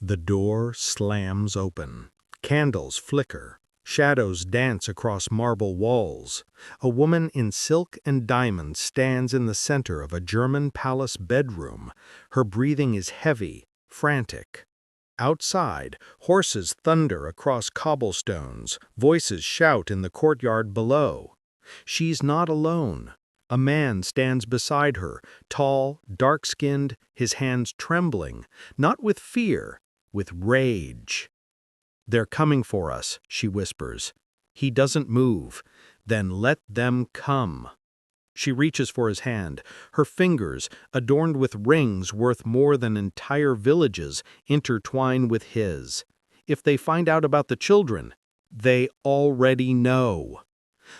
The door slams open. Candles flicker. Shadows dance across marble walls. A woman in silk and diamonds stands in the center of a German palace bedroom. Her breathing is heavy, frantic. Outside, horses thunder across cobblestones. Voices shout in the courtyard below. She's not alone. A man stands beside her, tall, dark-skinned, his hands trembling, not with fear, with rage. "They're coming for us," she whispers. He doesn't move. "Then let them come." She reaches for his hand. Her fingers, adorned with rings worth more than entire villages, intertwine with his. If they find out about the children, they already know.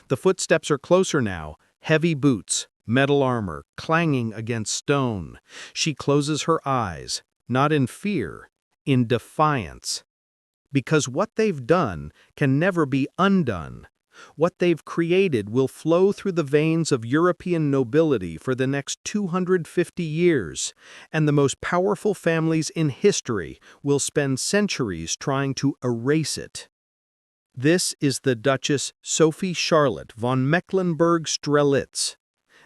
The footsteps are closer now, heavy boots, metal armor, clanging against stone. She closes her eyes, not in fear, in defiance. Because what they've done can never be undone. What they've created will flow through the veins of European nobility for the next 250 years, and the most powerful families in history will spend centuries trying to erase it. This is the Duchess Sophie Charlotte von Mecklenburg-Strelitz.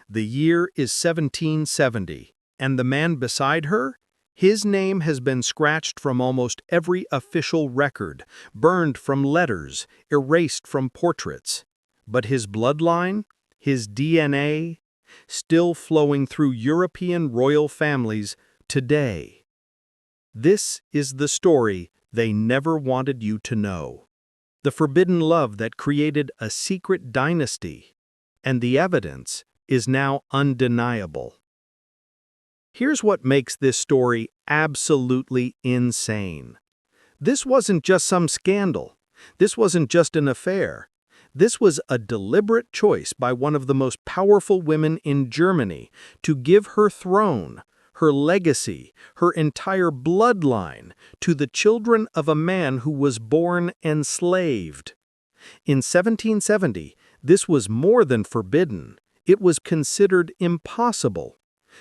The year is 1770, and the man beside her? His name has been scratched from almost every official record, burned from letters, erased from portraits. But his bloodline, his DNA, still flowing through European royal families today. This is the story they never wanted you to know. The forbidden love that created a secret dynasty, and the evidence is now undeniable. Here's what makes this story absolutely insane. This wasn't just some scandal. This wasn't just an affair. This was a deliberate choice by one of the most powerful women in Germany to give her throne, her legacy, her entire bloodline to the children of a man who was born enslaved. In 1770, this was more than forbidden. It was considered impossible.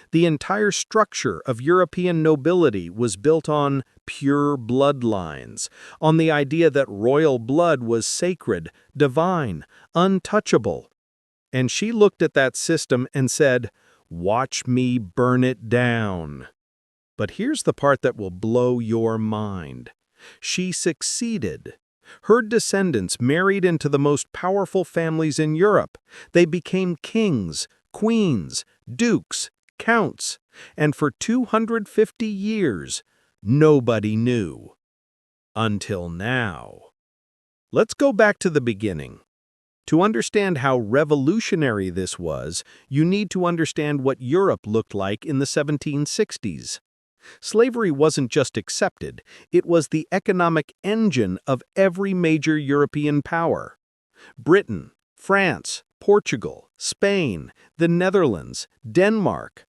The entire structure of European nobility was built on pure bloodlines, on the idea that royal blood was sacred, divine, untouchable. And she looked at that system and said, "Watch me burn it down." But here's the part that will blow your mind. She succeeded. Her descendants married into the most powerful families in Europe. They became kings, queens, dukes, counts, and for 250 years, nobody knew. Until now. Let's go back to the beginning. To understand how revolutionary this was, you need to understand what Europe looked like in the 1760s. Slavery wasn't just accepted, it was the economic engine of every major European power. Britain, France, Portugal, Spain, the Netherlands, Denmark.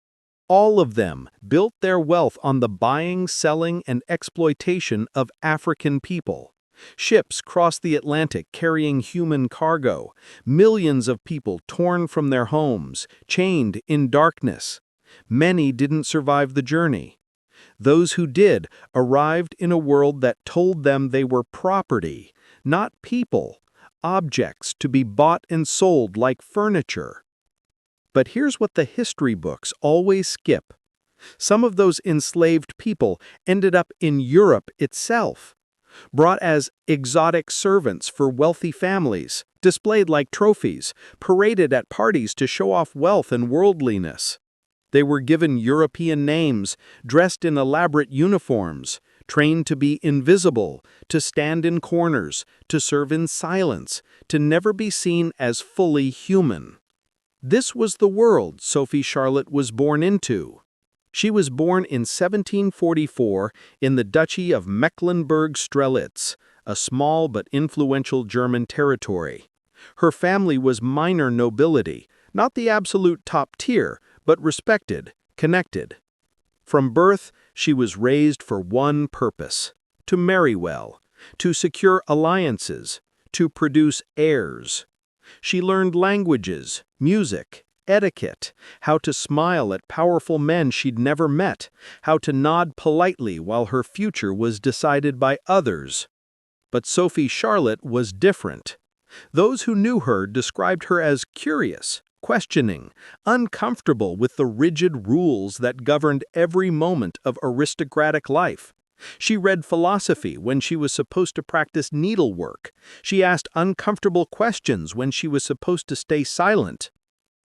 All of them built their wealth on the buying, selling, and exploitation of African people. Ships crossed the Atlantic carrying human cargo, millions of people torn from their homes, chained in darkness. Many didn't survive the journey. Those who did arrived in a world that told them they were property, not people, objects to be bought and sold like furniture. But here's what the history books always skip. Some of those enslaved people ended up in Europe itself, brought as exotic servants for wealthy families, displayed like trophies, paraded at parties to show off wealth and worldliness. They were given European names, dressed in elaborate uniforms, trained to be invisible, to stand in corners, to serve in silence, to never be seen as fully human. This was the world Sophie Charlotte was born into. She was born in 1744 in the Duchy of Mecklenburg-Strelitz, a small but influential German territory. Her family was minor nobility, not the absolute top tier, but respected, connected. From birth, she was raised for one purpose: to marry well, to secure alliances, to produce heirs. She learned languages, music, etiquette, how to smile at powerful men she'd never met, how to nod politely while her future was decided by others. But Sophie Charlotte was different. Those who knew her described her as curious, questioning, uncomfortable with the rigid rules that governed every moment of aristocratic life. She read philosophy when she was supposed to practice needlework. She asked uncomfortable questions when she was supposed to stay silent.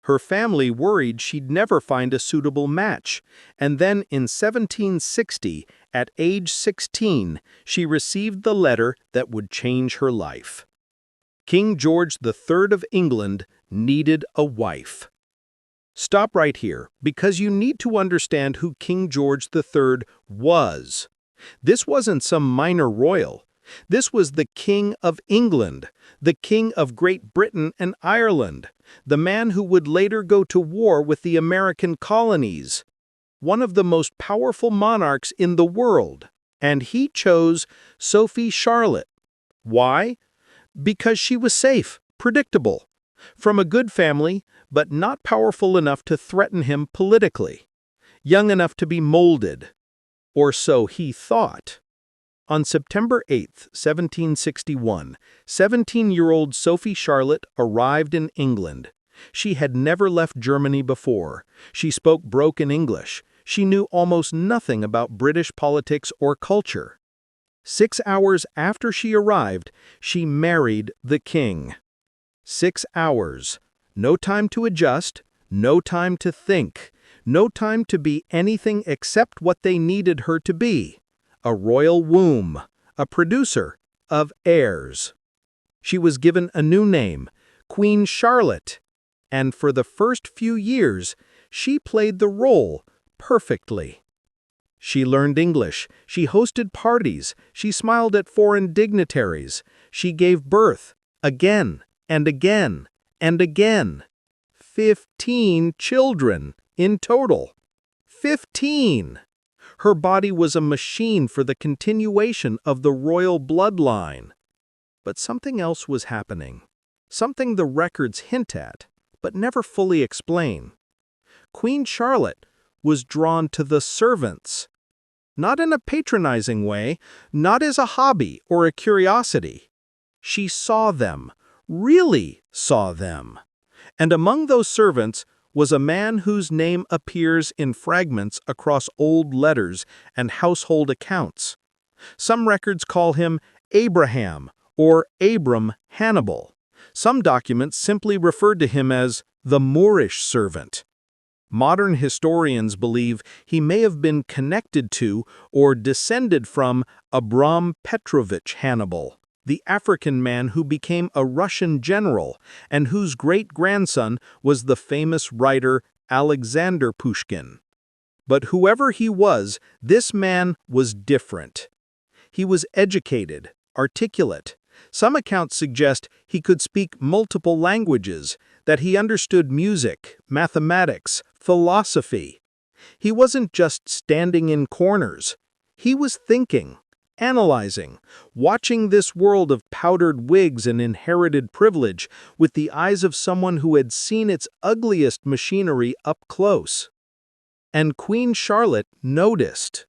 Her family worried she'd never find a suitable match, and then in 1760, at age 16, she received the letter that would change her life. King George III of England needed a wife. Stop right here, because you need to understand who King George III was. This wasn't some minor royal. This was the King of England, the King of Great Britain and Ireland, the man who would later go to war with the American colonies, one of the most powerful monarchs in the world. And he chose Sophie Charlotte. Why? Because she was safe, predictable, from a good family, but not powerful enough to threaten him politically, young enough to be molded. Or so he thought. On September 8, 1761, 17-year-old Sophie Charlotte arrived in England. She had never left Germany before. She spoke broken English. She knew almost nothing about British politics or culture. 6 hours after she arrived, she married the king. 6 hours. No time to adjust, no time to think, no time to be anything except what they needed her to be. A royal womb, a producer of heirs. She was given a new name, Queen Charlotte, and for the first few years, she played the role perfectly. She learned English, she hosted parties, she smiled at foreign dignitaries, she gave birth again and again and again. 15 children in total. 15! Her body was a machine for the continuation of the royal bloodline. But something else was happening. Something the records hint at, but never fully explain. Queen Charlotte was drawn to the servants. Not in a patronizing way, not as a hobby or a curiosity. She saw them, really saw them. And among those servants was a man whose name appears in fragments across old letters and household accounts. Some records call him Abraham or Abram Hannibal. Some documents simply referred to him as the Moorish servant. Modern historians believe he may have been connected to or descended from Abram Petrovich Hannibal, the African man who became a Russian general and whose great-grandson was the famous writer Alexander Pushkin. But whoever he was, this man was different. He was educated, articulate. Some accounts suggest he could speak multiple languages, that he understood music, mathematics, philosophy. He wasn't just standing in corners. He was thinking, analyzing, watching this world of powdered wigs and inherited privilege with the eyes of someone who had seen its ugliest machinery up close. And Queen Charlotte noticed.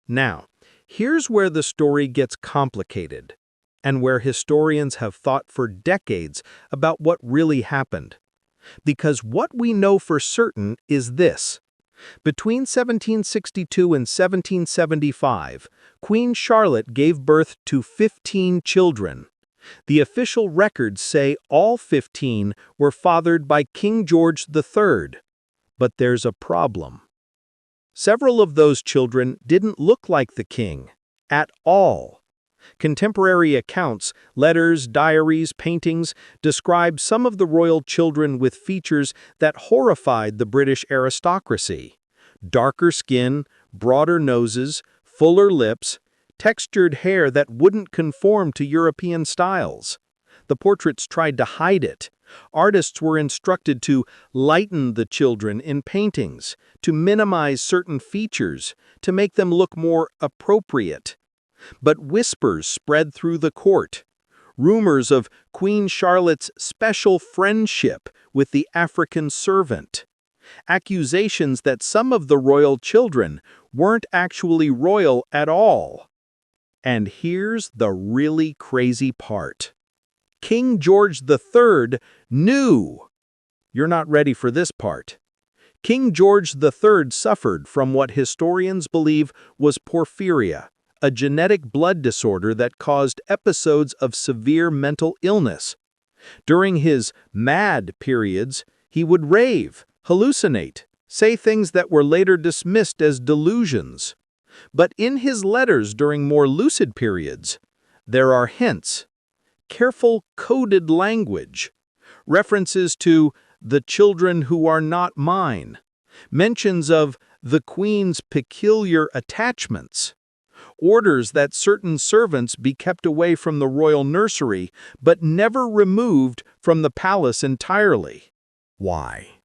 Now, here's where the story gets complicated, and where historians have thought for decades about what really happened. Because what we know for certain is this. Between 1762 and 1775, Queen Charlotte gave birth to 15 children. The official records say all 15 were fathered by King George III. But there's a problem. Several of those children didn't look like the king at all. Contemporary accounts, letters, diaries, paintings describe some of the royal children with features that horrified the British aristocracy. Darker skin, broader noses, fuller lips, textured hair that wouldn't conform to European styles. The portraits tried to hide it. Artists were instructed to lighten the children in paintings, to minimize certain features, to make them look more appropriate. But whispers spread through the court. rumors of Queen Charlotte's special friendship with the African servant, accusations that some of the royal children weren't actually royal at all. And here's the really crazy part. King George III knew. You're not ready for this part. King George III suffered from what historians believe was porphyria, a genetic blood disorder that caused episodes of severe mental illness. During his mad periods, he would rave, hallucinate, say things that were later dismissed as delusions. But in his letters during more lucid periods, there are hints, careful coded language, references to the children who are not mine, mentions of the Queen's peculiar attachments, orders that certain servants be kept away from the royal nursery but never removed from the palace entirely. Why?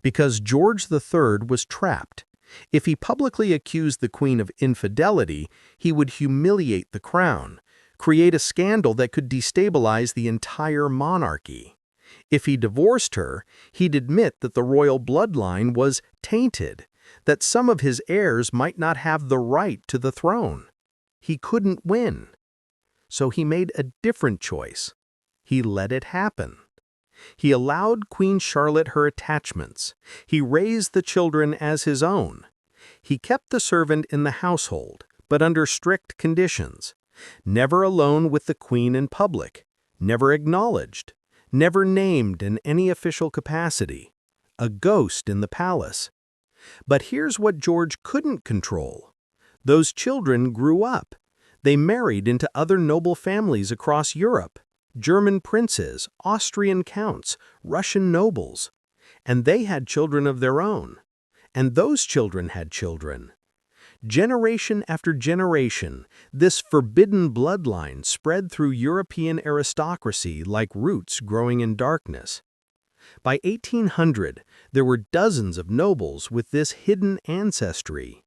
Because George III was trapped. If he publicly accused the Queen of infidelity, he would humiliate the crown, create a scandal that could destabilize the entire monarchy. If he divorced her, he'd admit that the royal bloodline was tainted, that some of his heirs might not have the right to the throne. He couldn't win. So he made a different choice. He let it happen. He allowed Queen Charlotte her attachments. He raised the children as his own. He kept the servant in the household, but under strict conditions. Never alone with the Queen in public, never acknowledged, never named in any official capacity, a ghost in the palace. But here's what George couldn't control. Those children grew up. They married into other noble families across Europe, German princes, Austrian counts, Russian nobles. And they had children of their own. And those children had children. Generation after generation, this forbidden bloodline spread through European aristocracy like roots growing in darkness. By 1800, there were dozens of nobles with this hidden ancestry.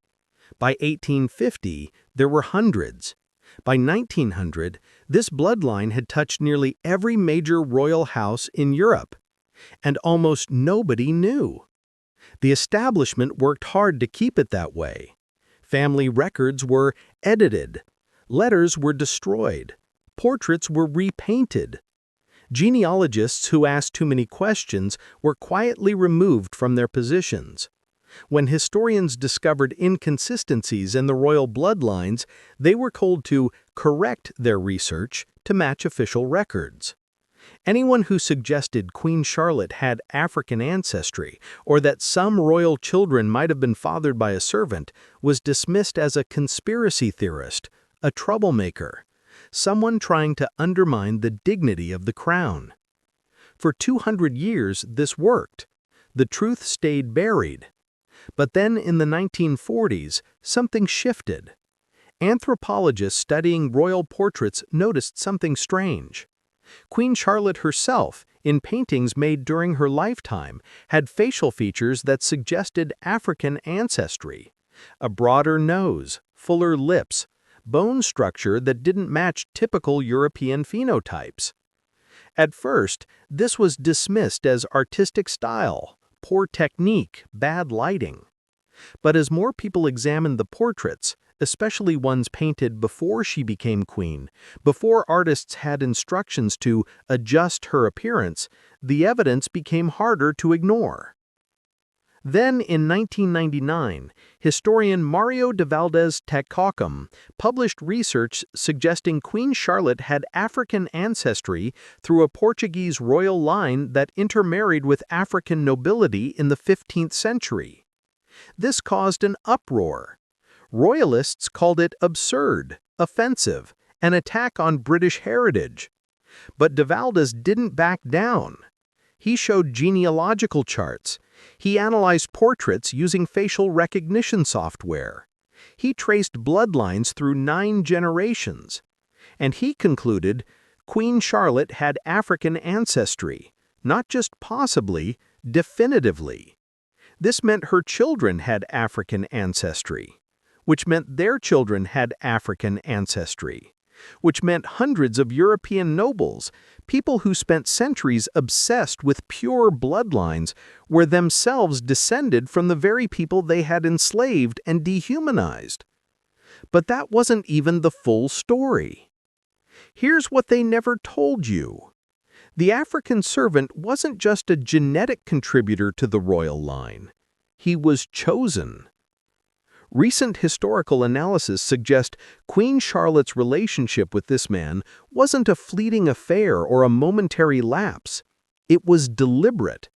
By 1850, there were hundreds. By 1900, this bloodline had touched nearly every major royal house in Europe. And almost nobody knew. The establishment worked hard to keep it that way. Family records were edited. Letters were destroyed. Portraits were repainted. Genealogists who asked too many questions were quietly removed from their positions. When historians discovered inconsistencies in the royal bloodlines, they were told to correct their research to match official records. Anyone who suggested Queen Charlotte had African ancestry or that some royal children might have been fathered by a servant was dismissed as a conspiracy theorist, a troublemaker, someone trying to undermine the dignity of the crown. For 200 years, this worked. The truth stayed buried. But then in the 1940s, something shifted. Anthropologists studying royal portraits noticed something strange. Queen Charlotte herself, in paintings made during her lifetime, had facial features that suggested African ancestry. A broader nose, fuller lips, bone structure that didn't match typical European phenotypes. At first, this was dismissed as artistic style, poor technique, bad lighting. But as more people examined the portraits, especially ones painted before she became queen, before artists had instructions to adjust her appearance, the evidence became harder to ignore. Then, in 1999, historian Mario de Valdez-Tecaucum published research suggesting Queen Charlotte had African ancestry through a Portuguese royal line that intermarried with African nobility in the 15th century. This caused an uproar. Royalists called it absurd, offensive, an attack on British heritage. But de Valdez didn't back down. He showed genealogical charts. He analyzed portraits using facial recognition software. He traced bloodlines through 9 generations. And he concluded Queen Charlotte had African ancestry, not just possibly, definitively. This meant her children had African ancestry, which meant their children had African ancestry, which meant hundreds of European nobles, people who spent centuries obsessed with pure bloodlines, were themselves descended from the very people they had enslaved and dehumanized. But that wasn't even the full story. Here's what they never told you. The African servant wasn't just a genetic contributor to the royal line. He was chosen. Recent historical analysis suggests Queen Charlotte's relationship with this man wasn't a fleeting affair or a momentary lapse. It was deliberate.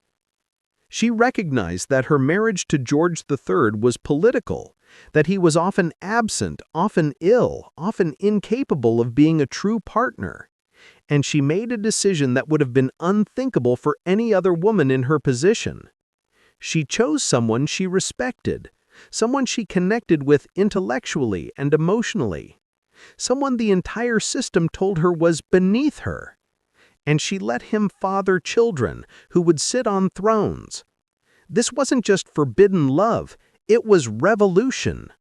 She recognized that her marriage to George III was political, that he was often absent, often ill, often incapable of being a true partner. And she made a decision that would have been unthinkable for any other woman in her position. She chose someone she respected, someone she connected with intellectually and emotionally, someone the entire system told her was beneath her. And she let him father children who would sit on thrones. This wasn't just forbidden love, it was revolution.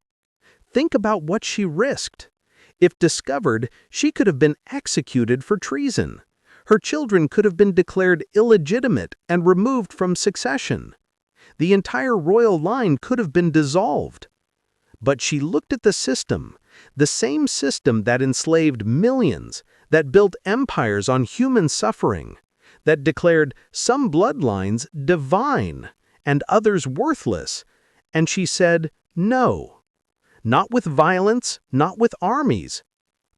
Think about what she risked. If discovered, she could have been executed for treason. Her children could have been declared illegitimate and removed from succession. The entire royal line could have been dissolved. But she looked at the system, the same system that enslaved millions, that built empires on human suffering, that declared some bloodlines divine and others worthless, and she said, no. Not with violence, not with armies.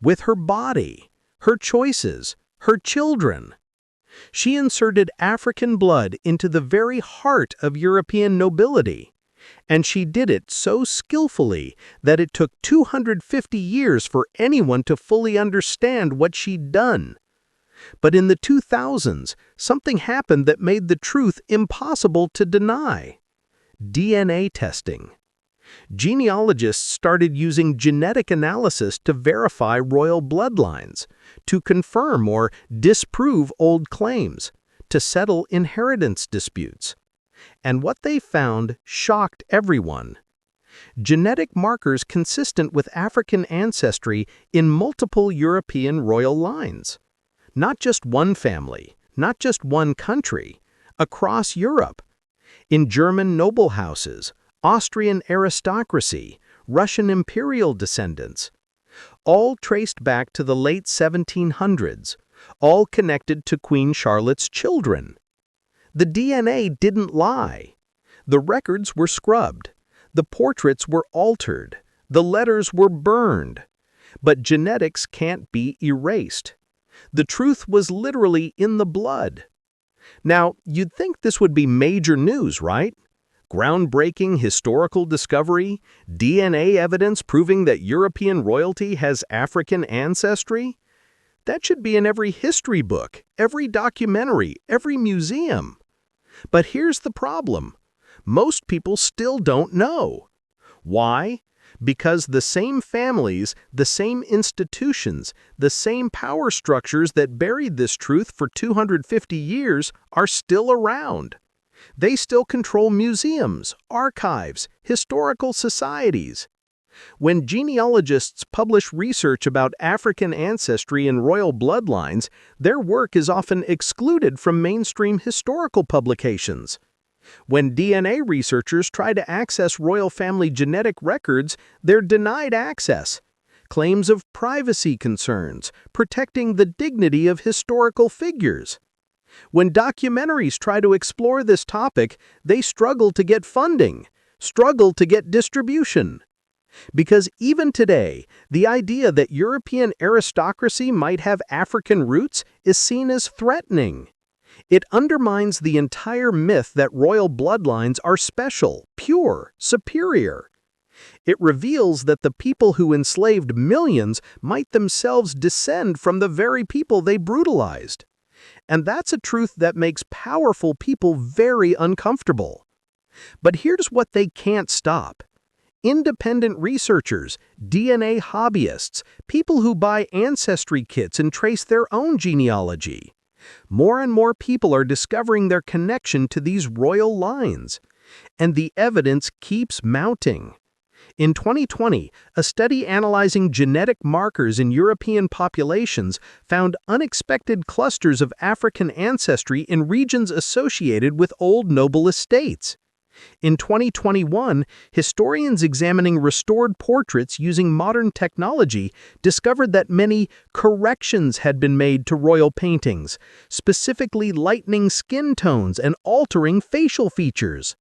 With her body, her choices, her children. She inserted African blood into the very heart of European nobility. And she did it so skillfully that it took 250 years for anyone to fully understand what she'd done. But in the 2000s, something happened that made the truth impossible to deny. DNA testing. Genealogists started using genetic analysis to verify royal bloodlines, to confirm or disprove old claims, to settle inheritance disputes. And what they found shocked everyone. Genetic markers consistent with African ancestry in multiple European royal lines. Not just one family, not just one country, across Europe. In German noble houses, Austrian aristocracy, Russian imperial descendants. All traced back to the late 1700s, all connected to Queen Charlotte's children. The DNA didn't lie. The records were scrubbed. The portraits were altered. The letters were burned. But genetics can't be erased. The truth was literally in the blood. Now, you'd think this would be major news, right? Groundbreaking historical discovery, DNA evidence proving that European royalty has African ancestry? That should be in every history book, every documentary, every museum. But here's the problem. Most people still don't know. Why? Because the same families, the same institutions, the same power structures that buried this truth for 250 years are still around. They still control museums, archives, historical societies. When genealogists publish research about African ancestry and royal bloodlines, their work is often excluded from mainstream historical publications. When DNA researchers try to access royal family genetic records, they're denied access. Claims of privacy concerns, protecting the dignity of historical figures. When documentaries try to explore this topic, they struggle to get funding, struggle to get distribution. Because even today, the idea that European aristocracy might have African roots is seen as threatening. It undermines the entire myth that royal bloodlines are special, pure, superior. It reveals that the people who enslaved millions might themselves descend from the very people they brutalized. And that's a truth that makes powerful people very uncomfortable. But here's what they can't stop. Independent researchers, DNA hobbyists, people who buy ancestry kits and trace their own genealogy. More and more people are discovering their connection to these royal lines. And the evidence keeps mounting. In 2020, a study analyzing genetic markers in European populations found unexpected clusters of African ancestry in regions associated with old noble estates. In 2021, historians examining restored portraits using modern technology discovered that many corrections had been made to royal paintings, specifically lightening skin tones and altering facial features.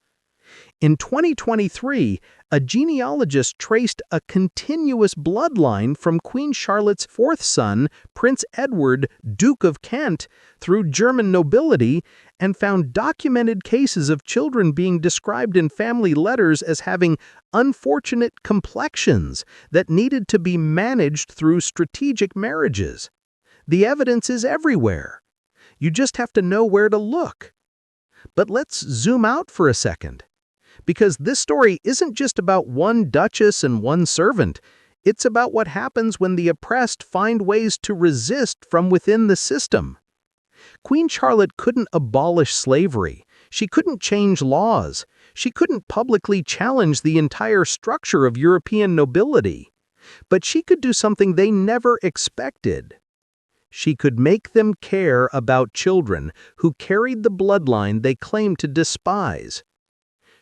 In 2023, a genealogist traced a continuous bloodline from Queen Charlotte's fourth son, Prince Edward, Duke of Kent, through German nobility, and found documented cases of children being described in family letters as having unfortunate complexions that needed to be managed through strategic marriages. The evidence is everywhere. You just have to know where to look. But let's zoom out for a second. Because this story isn't just about one duchess and one servant. It's about what happens when the oppressed find ways to resist from within the system. Queen Charlotte couldn't abolish slavery. She couldn't change laws. She couldn't publicly challenge the entire structure of European nobility. But she could do something they never expected. She could make them care about children who carried the bloodline they claimed to despise.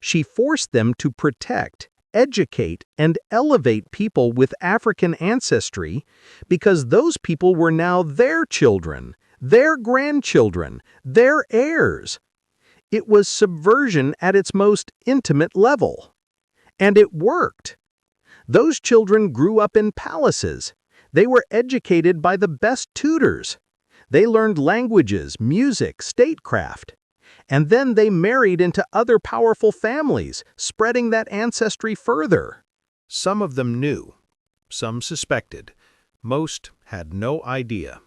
She forced them to protect, educate, and elevate people with African ancestry because those people were now their children, their grandchildren, their heirs. It was subversion at its most intimate level. And it worked. Those children grew up in palaces. They were educated by the best tutors. They learned languages, music, statecraft. And then they married into other powerful families, spreading that ancestry further. Some of them knew, some suspected, most had no idea.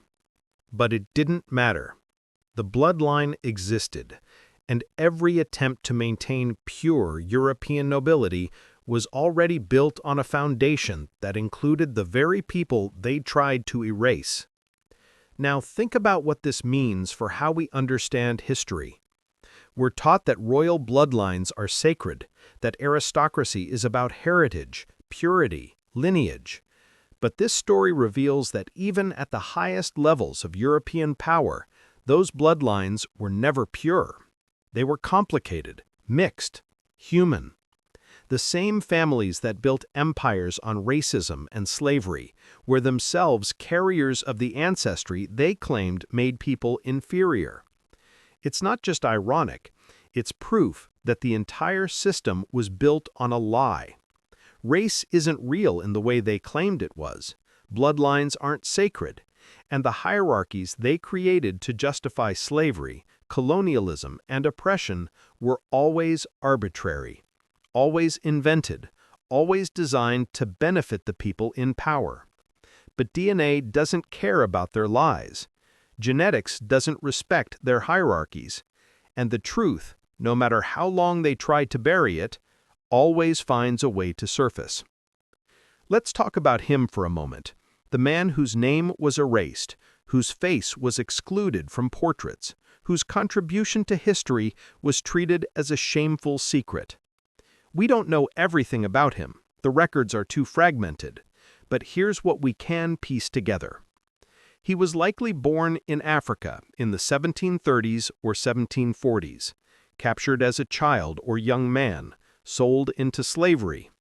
But it didn't matter. The bloodline existed, and every attempt to maintain pure European nobility was already built on a foundation that included the very people they tried to erase. Now think about what this means for how we understand history. We're taught that royal bloodlines are sacred, that aristocracy is about heritage, purity, lineage. But this story reveals that even at the highest levels of European power, those bloodlines were never pure. They were complicated, mixed, human. The same families that built empires on racism and slavery were themselves carriers of the ancestry they claimed made people inferior. It's not just ironic, it's proof that the entire system was built on a lie. Race isn't real in the way they claimed it was. Bloodlines aren't sacred, and the hierarchies they created to justify slavery, colonialism, and oppression were always arbitrary, always invented, always designed to benefit the people in power. But DNA doesn't care about their lies. Genetics doesn't respect their hierarchies, and the truth, no matter how long they try to bury it, always finds a way to surface. Let's talk about him for a moment, the man whose name was erased, whose face was excluded from portraits, whose contribution to history was treated as a shameful secret. We don't know everything about him, the records are too fragmented, but here's what we can piece together. He was likely born in Africa in the 1730s or 1740s, captured as a child or young man, sold into slavery.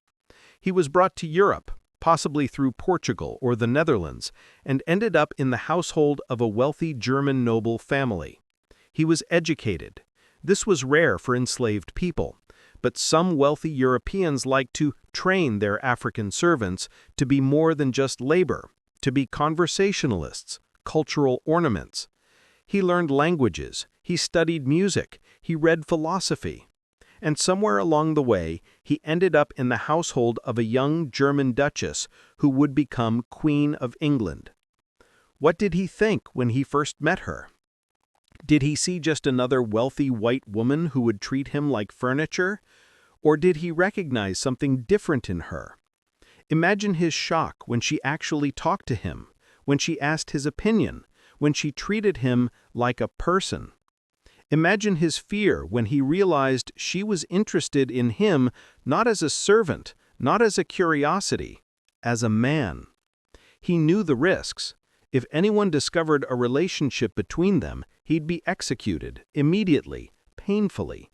He was brought to Europe, possibly through Portugal or the Netherlands, and ended up in the household of a wealthy German noble family. He was educated. This was rare for enslaved people, but some wealthy Europeans liked to train their African servants to be more than just labor, to be conversationalists, cultural ornaments. He learned languages, he studied music, he read philosophy. And somewhere along the way, he ended up in the household of a young German duchess who would become Queen of England. What did he think when he first met her? Did he see just another wealthy white woman who would treat him like furniture? Or did he recognize something different in her? Imagine his shock when she actually talked to him, when she asked his opinion, when she treated him like a person. Imagine his fear when he realized she was interested in him not as a servant, Not as a curiosity, as a man. He knew the risks. If anyone discovered a relationship between them, he'd be executed, immediately, painfully.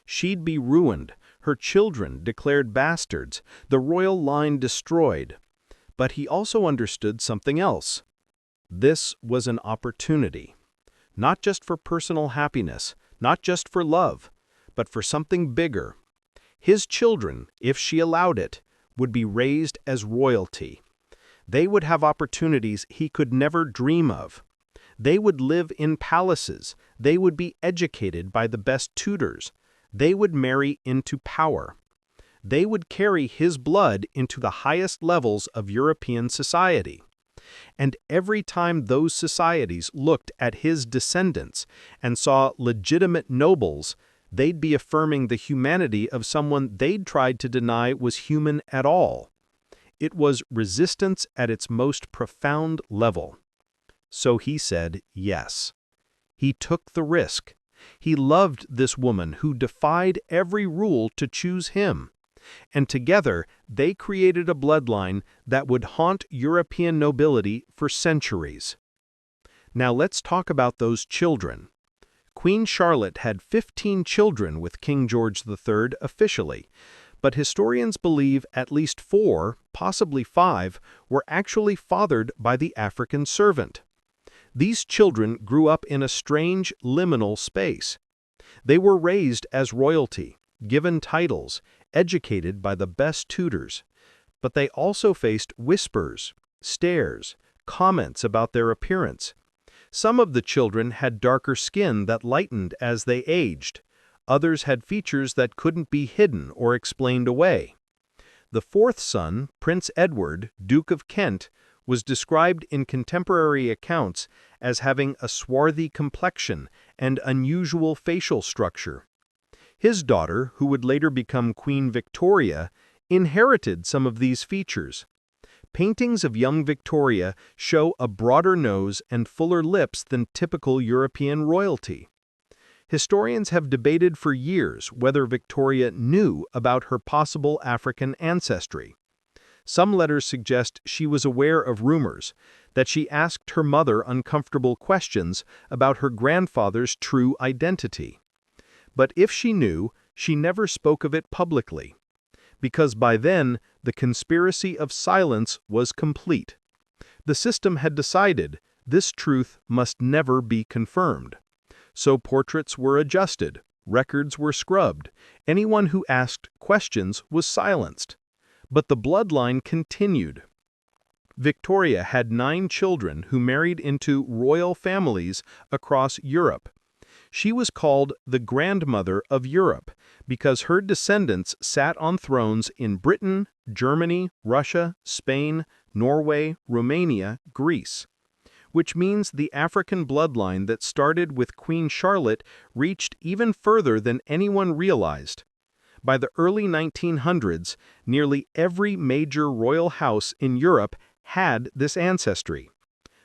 She'd be ruined, her children declared bastards, the royal line destroyed. But he also understood something else. This was an opportunity. Not just for personal happiness, not just for love, but for something bigger. His children, if she allowed it, would be raised as royalty. They would have opportunities he could never dream of. They would live in palaces. They would be educated by the best tutors. They would marry into power. They would carry his blood into the highest levels of European society. And every time those societies looked at his descendants and saw legitimate nobles, they'd be affirming the humanity of someone they'd tried to deny was human at all. It was resistance at its most profound level. So he said yes. He took the risk. He loved this woman who defied every rule to choose him. And together, they created a bloodline that would haunt European nobility for centuries. Now let's talk about those children. Queen Charlotte had 15 children with King George III officially, but historians believe at least 4, possibly 5, were actually fathered by the African servant. These children grew up in a strange liminal space. They were raised as royalty, given titles, educated by the best tutors, but they also faced whispers, stares, comments about their appearance. Some of the children had darker skin that lightened as they aged. Others had features that couldn't be hidden or explained away. The 4th son, Prince Edward, Duke of Kent, was described in contemporary accounts as having a swarthy complexion and unusual facial structure. His daughter, who would later become Queen Victoria, inherited some of these features. Paintings of young Victoria show a broader nose and fuller lips than typical European royalty. Historians have debated for years whether Victoria knew about her possible African ancestry. Some letters suggest she was aware of rumors, that she asked her mother uncomfortable questions about her grandfather's true identity. But if she knew, she never spoke of it publicly, because by then the conspiracy of silence was complete. The system had decided this truth must never be confirmed. So portraits were adjusted, records were scrubbed, anyone who asked questions was silenced. But the bloodline continued. Victoria had 9 children who married into royal families across Europe. She was called the grandmother of Europe because her descendants sat on thrones in Britain, Germany, Russia, Spain, Norway, Romania, Greece. Which means the African bloodline that started with Queen Charlotte reached even further than anyone realized. By the early 1900s, nearly every major royal house in Europe had this ancestry.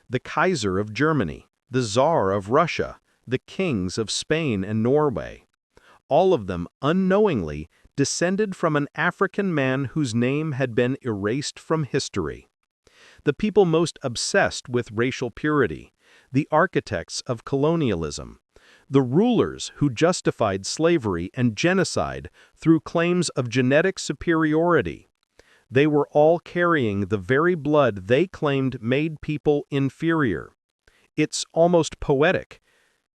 The Kaiser of Germany, the Tsar of Russia, the kings of Spain and Norway. All of them, unknowingly, descended from an African man whose name had been erased from history. The people most obsessed with racial purity, the architects of colonialism, the rulers who justified slavery and genocide through claims of genetic superiority. They were all carrying the very blood they claimed made people inferior. It's almost poetic.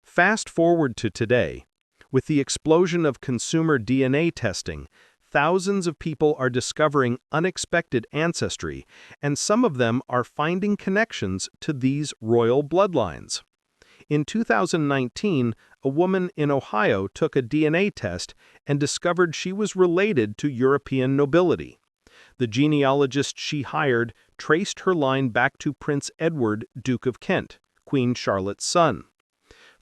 Fast forward to today. With the explosion of consumer DNA testing, thousands of people are discovering unexpected ancestry, and some of them are finding connections to these royal bloodlines. In 2019, a woman in Ohio took a DNA test and discovered she was related to European nobility. The genealogist she hired traced her line back to Prince Edward, Duke of Kent, Queen Charlotte's son.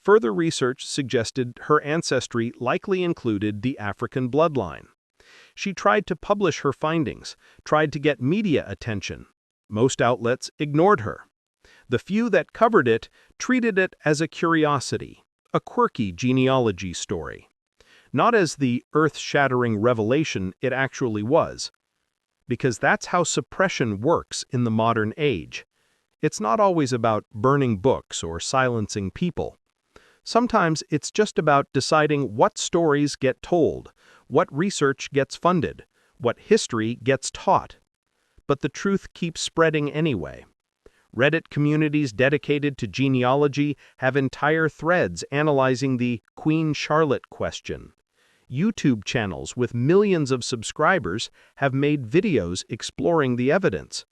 Further research suggested her ancestry likely included the African bloodline. She tried to publish her findings, tried to get media attention. Most outlets ignored her. The few that covered it treated it as a curiosity, a quirky genealogy story. Not as the earth-shattering revelation it actually was. because that's how suppression works in the modern age. It's not always about burning books or silencing people. Sometimes it's just about deciding what stories get told, what research gets funded, what history gets taught. But the truth keeps spreading anyway. Reddit communities dedicated to genealogy have entire threads analyzing the Queen Charlotte question. YouTube channels with millions of subscribers have made videos exploring the evidence.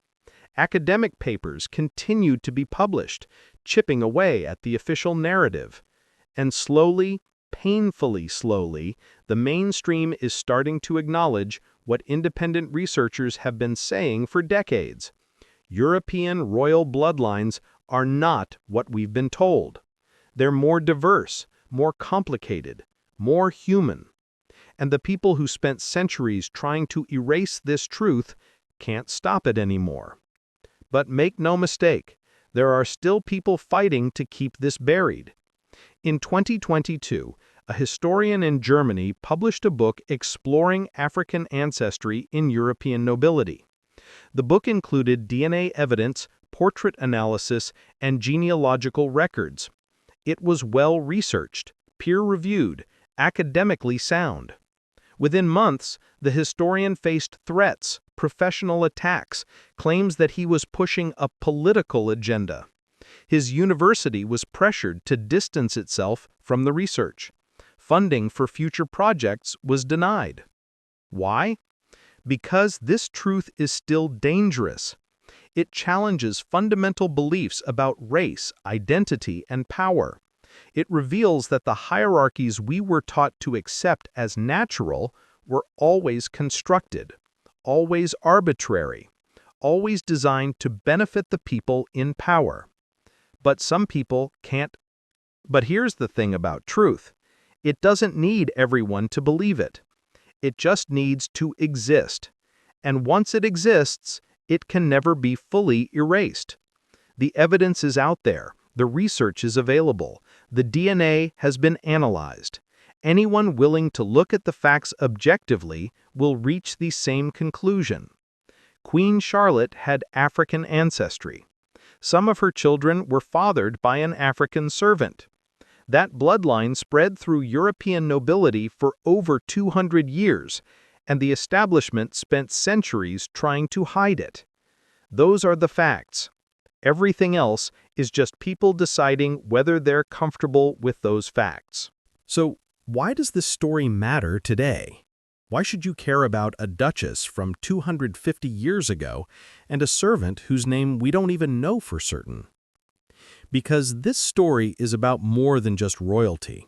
Academic papers continue to be published, chipping away at the official narrative. And slowly, painfully slowly, the mainstream is starting to acknowledge what independent researchers have been saying for decades. European royal bloodlines are not what we've been told. They're more diverse, more complicated, more human. And the people who spent centuries trying to erase this truth can't stop it anymore. But make no mistake, there are still people fighting to keep this buried. In 2022, a historian in Germany published a book exploring African ancestry in European nobility. The book included DNA evidence, portrait analysis, and genealogical records. It was well-researched, peer-reviewed, academically sound. Within months, the historian faced threats, professional attacks, claims that he was pushing a political agenda. His university was pressured to distance itself from the research. Funding for future projects was denied. Why? Because this truth is still dangerous. It challenges fundamental beliefs about race, identity, and power. It reveals that the hierarchies we were taught to accept as natural were always constructed, always arbitrary, always designed to benefit the people in power. But some people can't. But here's the thing about truth. It doesn't need everyone to believe it. It just needs to exist. And once it exists, it can never be fully erased. The evidence is out there. The research is available. The DNA has been analyzed. Anyone willing to look at the facts objectively will reach the same conclusion. Queen Charlotte had African ancestry. Some of her children were fathered by an African servant. That bloodline spread through European nobility for over 200 years, and the establishment spent centuries trying to hide it. Those are the facts. Everything else is just people deciding whether they're comfortable with those facts. So, why does this story matter today? Why should you care about a duchess from 250 years ago and a servant whose name we don't even know for certain? Because this story is about more than just royalty.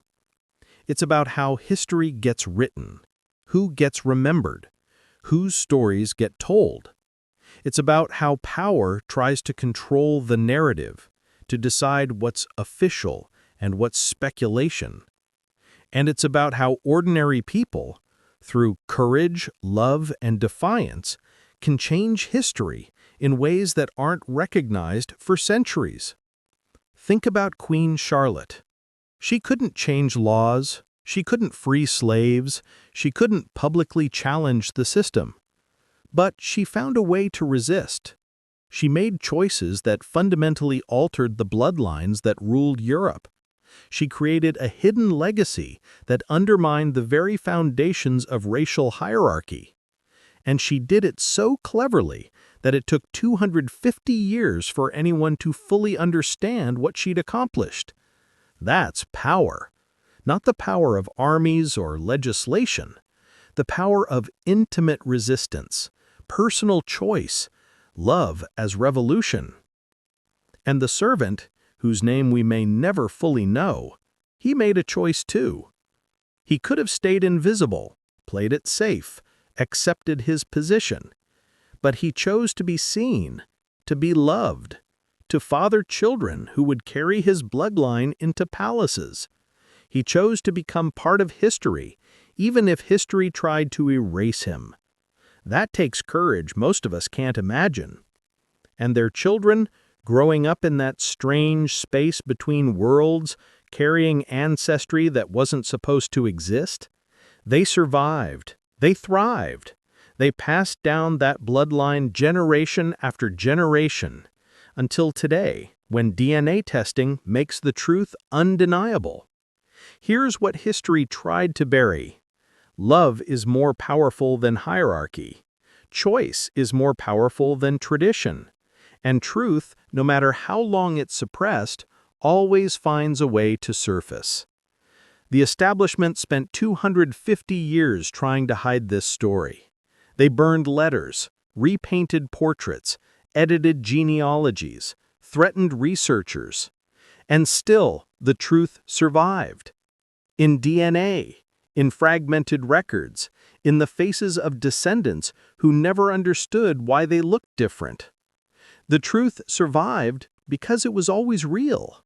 It's about how history gets written, who gets remembered, whose stories get told. It's about how power tries to control the narrative, to decide what's official and what's speculation. And it's about how ordinary people, through courage, love, and defiance, can change history in ways that aren't recognized for centuries. Think about Queen Charlotte. She couldn't change laws, she couldn't free slaves, she couldn't publicly challenge the system. But she found a way to resist. She made choices that fundamentally altered the bloodlines that ruled Europe. She created a hidden legacy that undermined the very foundations of racial hierarchy. And she did it so cleverly that it took 250 years for anyone to fully understand what she'd accomplished. That's power. Not the power of armies or legislation. The power of intimate resistance, personal choice, love as revolution. And the servant, whose name we may never fully know, he made a choice too. He could have stayed invisible, played it safe, accepted his position. But he chose to be seen, to be loved, to father children who would carry his bloodline into palaces. He chose to become part of history, even if history tried to erase him. That takes courage most of us can't imagine. And their children, growing up in that strange space between worlds, carrying ancestry that wasn't supposed to exist, they survived, they thrived. They passed down that bloodline generation after generation, until today, when DNA testing makes the truth undeniable. Here's what history tried to bury. Love is more powerful than hierarchy. Choice is more powerful than tradition. And truth, no matter how long it's suppressed, always finds a way to surface. The establishment spent 250 years trying to hide this story. They burned letters, repainted portraits, edited genealogies, threatened researchers. And still, the truth survived. In DNA, in fragmented records, in the faces of descendants who never understood why they looked different. The truth survived because it was always real.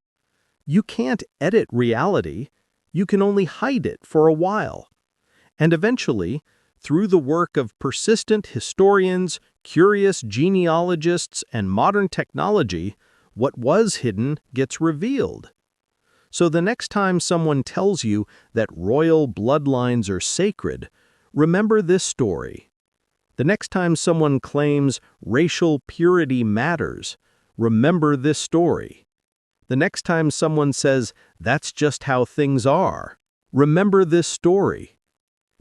You can't edit reality. You can only hide it for a while. And eventually, through the work of persistent historians, curious genealogists, and modern technology, what was hidden gets revealed. So the next time someone tells you that royal bloodlines are sacred, remember this story. The next time someone claims racial purity matters, remember this story. The next time someone says that's just how things are, remember this story.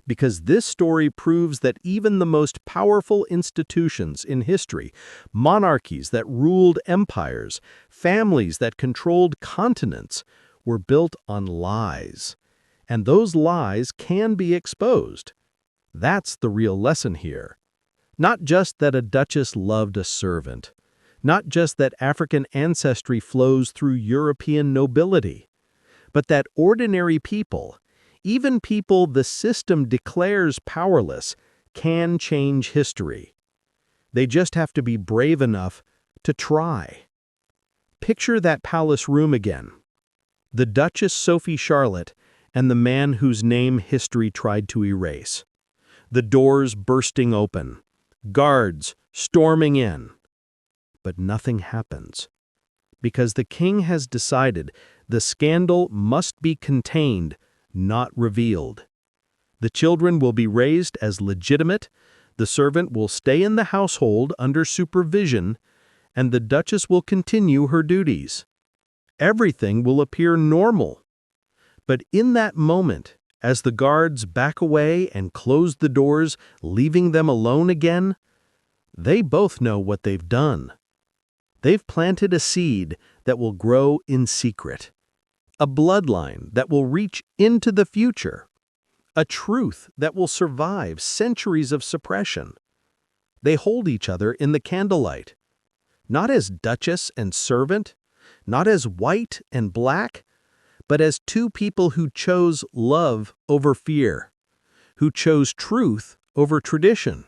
Because this story proves that even the most powerful institutions in history, monarchies that ruled empires, families that controlled continents, were built on lies. And those lies can be exposed. That's the real lesson here. Not just that a duchess loved a servant. Not just that African ancestry flows through European nobility. But that ordinary people, even people the system declares powerless, can change history. They just have to be brave enough to try. Picture that palace room again. The Duchess Sophie Charlotte and the man whose name history tried to erase. The doors bursting open. Guards storming in. But nothing happens. Because the king has decided the scandal must be contained, not revealed. The children will be raised as legitimate, the servant will stay in the household under supervision, and the Duchess will continue her duties. Everything will appear normal. But in that moment, as the guards back away and close the doors, leaving them alone again, they both know what they've done. They've planted a seed that will grow in secret. A bloodline that will reach into the future. A truth that will survive centuries of suppression. They hold each other in the candlelight. Not as duchess and servant, not as white and black, but as two people who chose love over fear, who chose truth over tradition,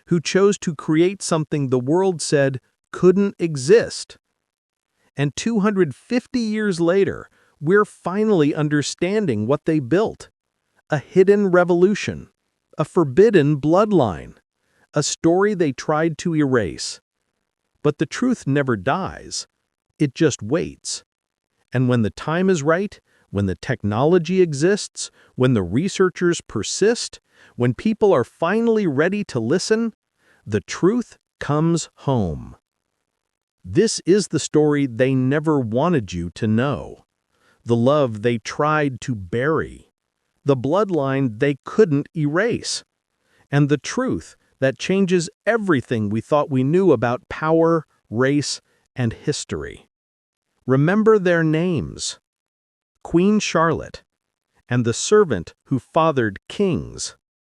who chose to create something the world said couldn't exist. And 250 years later, we're finally understanding what they built. A hidden revolution, a forbidden bloodline, a story they tried to erase. But the truth never dies, it just waits. And when the time is right, when the technology exists, when the researchers persist, when people are finally ready to listen, the truth comes home. This is the story they never wanted you to know. The love they tried to bury. The bloodline they couldn't erase. And the truth that changes everything we thought we knew about power, race, and history. Remember their names. Queen Charlotte, and the servant who fathered kings.